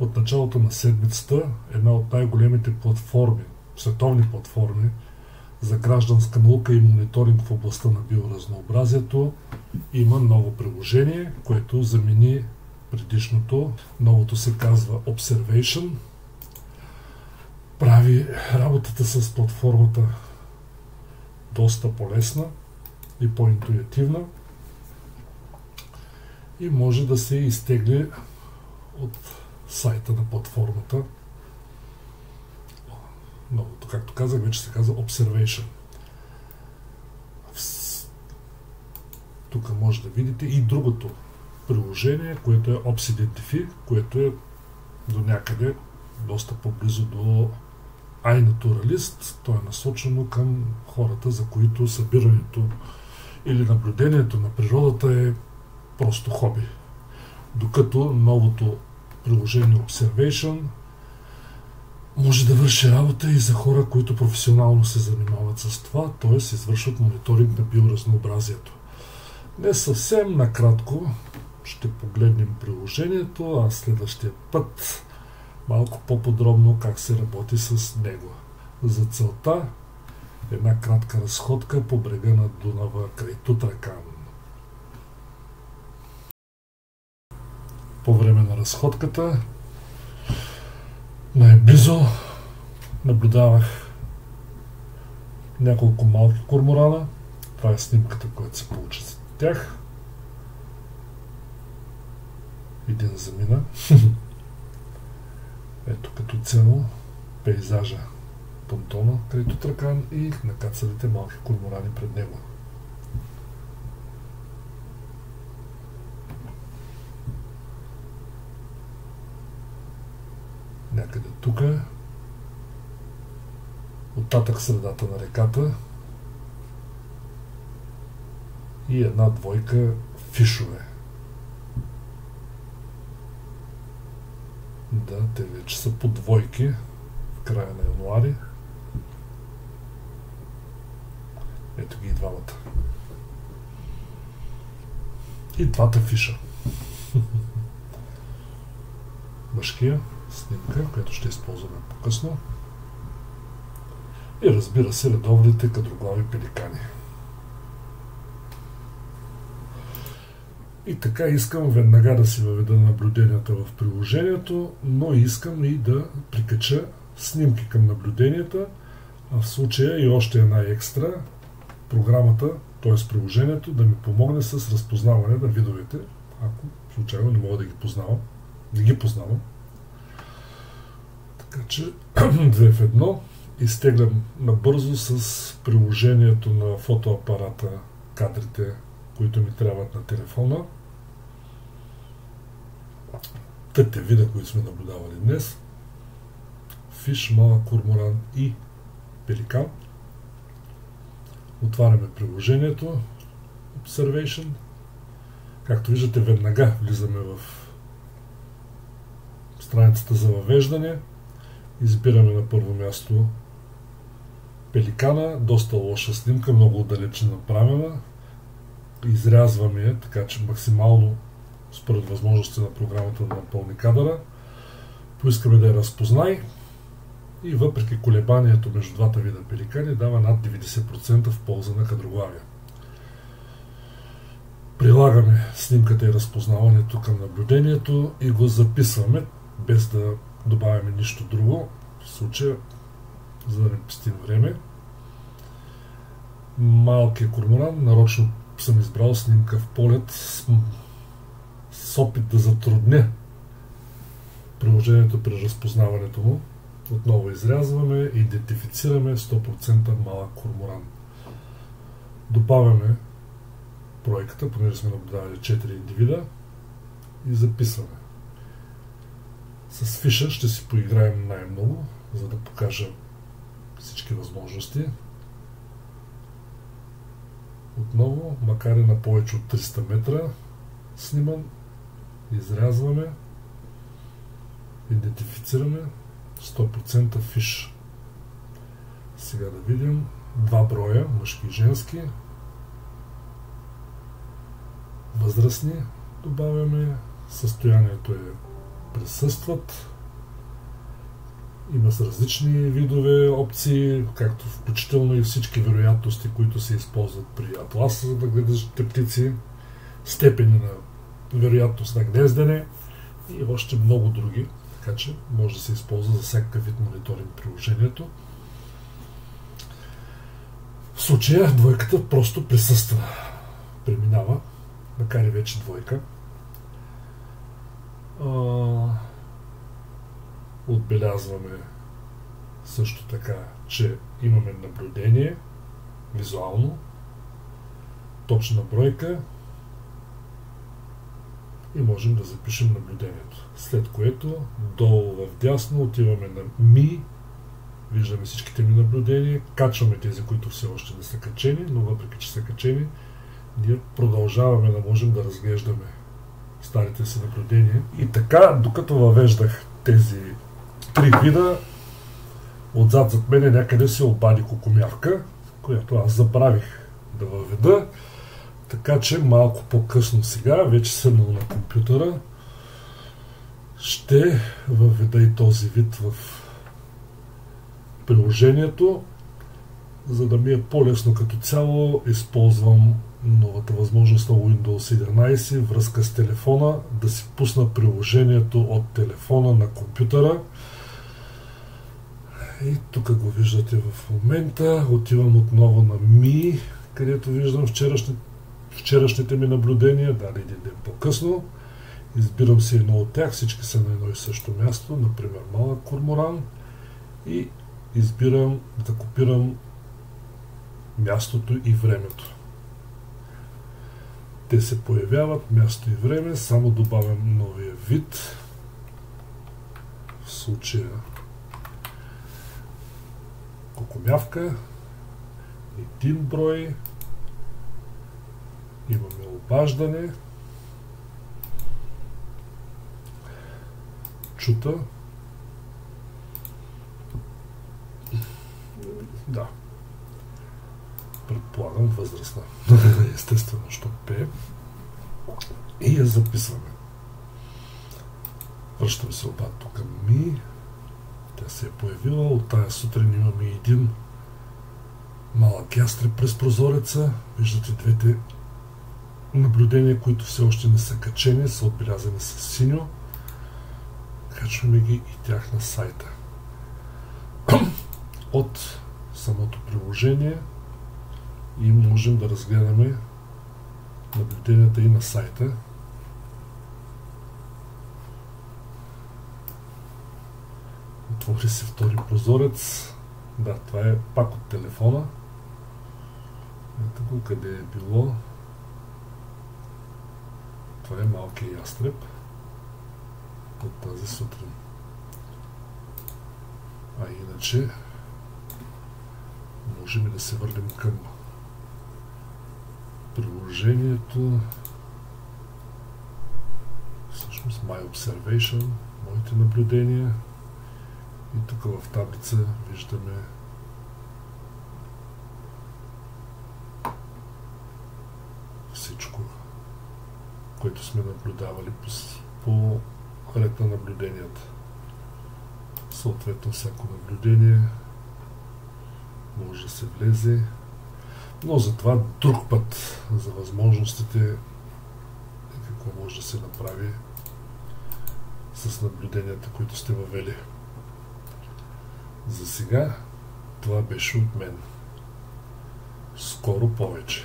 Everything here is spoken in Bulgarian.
От началото на седмицата една от най-големите платформи, световни платформи за гражданска наука и мониторинг в областта на биоразнообразието има ново приложение, което замени предишното. Новото се казва Observation. Прави работата с платформата доста по-лесна и по-интуитивна и може да се изтегли от сайта на платформата. Новото, както казах, вече се казва Observation. Тук може да видите и другото приложение, което е OpsIdentify, което е до някъде доста по-близо до iNaturalist. То е насочено към хората, за които събирането или наблюдението на природата е просто хоби. Докато новото приложение Observation може да върши работа и за хора, които професионално се занимават с това, т.е. извършват мониторинг на биоразнообразието. Не съвсем накратко ще погледнем приложението, а следващия път малко по-подробно как се работи с него. За целта една кратка разходка по брега на Дунава край Тутракан. По време на разходката най-близо наблюдавах няколко малки корморана. Това е снимката, която се получи с тях. Един замина. Ето като цяло пейзажа, понтона край Тутракан и накацалите малки корморани пред него. Някъде тук, оттатък средата на реката и една двойка фишове. Да, те вече са по двойки в края на януари. Ето ги и двамата. И двата фиша. Мъжкия снимка, която ще използваме по-късно. И разбира се, редовните кадроглави пеликани. И така искам веднага да си въведа наблюденията в приложението, но искам и да прикача снимки към наблюденията, а в случая и още една екстра, програмата, т.е. приложението, да ми помогне с разпознаване на видовете, ако случайно не мога да ги познавам. Не ги познавам. Така че 2 в 1 изтеглям набързо с приложението на фотоапарата кадрите, които ми трябват на телефона. Тъте вида, които сме наблюдавали днес. Фиш, малък корморан и пеликан. Отваряме приложението Observation. Както виждате, веднага влизаме в страницата за въвеждане. Избираме на първо място пеликана. Доста лоша снимка, много отдалече направена. Изрязваме я, така че максимално според възможности на програмата да напълни кадъра. Поискаме да я разпознай и въпреки колебанието между двата вида пеликани дава над 90% в полза на кадроглавия. Прилагаме снимката и разпознаването към наблюдението и го записваме без да добавяме нищо друго, в случая, за да не пестим време. Малкият корморан, нарочно съм избрал снимка в полет с опит да затрудня приложението при разпознаването му. Отново изрязваме, идентифицираме 100% малък корморан. Добавяме бройката, понеже сме наблюдавали 4 индивида и записваме. С фиша ще си поиграем най-много, за да покажа всички възможности. Отново, макар и на повече от 300 метра сниман, изрязваме, идентифицираме 100% фиш. Сега да видим 2 броя, мъжки и женски, възрастни добавяме, състоянието е през присъстват. Има с различни видове опции, както включително и всички вероятности, които се използват при атласа, за да гледате птици, степени на вероятност на гнездене и още много други, така че може да се използва за всякакъв вид мониторинг приложението. В случая двойката просто присъства, преминава, макар и вече двойка. Отбелязваме също така, че имаме наблюдение, визуално, точна бройка и можем да запишем наблюдението. След което долу в дясно отиваме на ми, виждаме всичките ми наблюдения, качваме тези, които все още не са качени, но въпреки че са качени, ние продължаваме да можем да разглеждаме старите си наблюдения. И така, докато въвеждах тези три вида, отзад зад мене някъде се обади кукумявка, която аз забравих да въведа, така че малко по-късно сега, вече седнал на компютъра, ще въведа и този вид в приложението, за да ми е по-лесно като цяло. Използвам новата възможност на Windows 11, връзка с телефона, да си пусна приложението от телефона на компютъра. И тук го виждате в момента. Отивам отново на Ми, където виждам вчерашните ми наблюдения, дали един ден по-късно. Избирам си едно от тях, всички са на едно и също място, например малък корморан, и избирам да копирам мястото и времето. Те се появяват, място и време, само добавям новия вид, в случая кукумявка, един брой, имаме обаждане, чута, да, предполагам възрастна, естествено, що пее, и я записваме. Връщам се обратно към Ми, тя се е появила, от тая сутрин имаме един малък ястреб през прозореца, виждате двете наблюдения, които все още не са качени, са отбелязани с синьо, качваме ги и тях на сайта. От самото приложение и можем да разгледаме наблюденията и на сайта. Отвори се втори прозорец. Да, това е пак от телефона. Ето го, къде е било. Това е малкият ястреб от тази сутрин. А иначе можем да се върнем към приложението. Всъщност My Observation, моите наблюдения. И тук в таблица виждаме всичко, което сме наблюдавали по ред на наблюденията. Съответно всяко наблюдение може да се влезе, но за това друг път, за възможностите и какво може да се направи с наблюденията, които сте въвели. За сега това беше от мен. Скоро повече.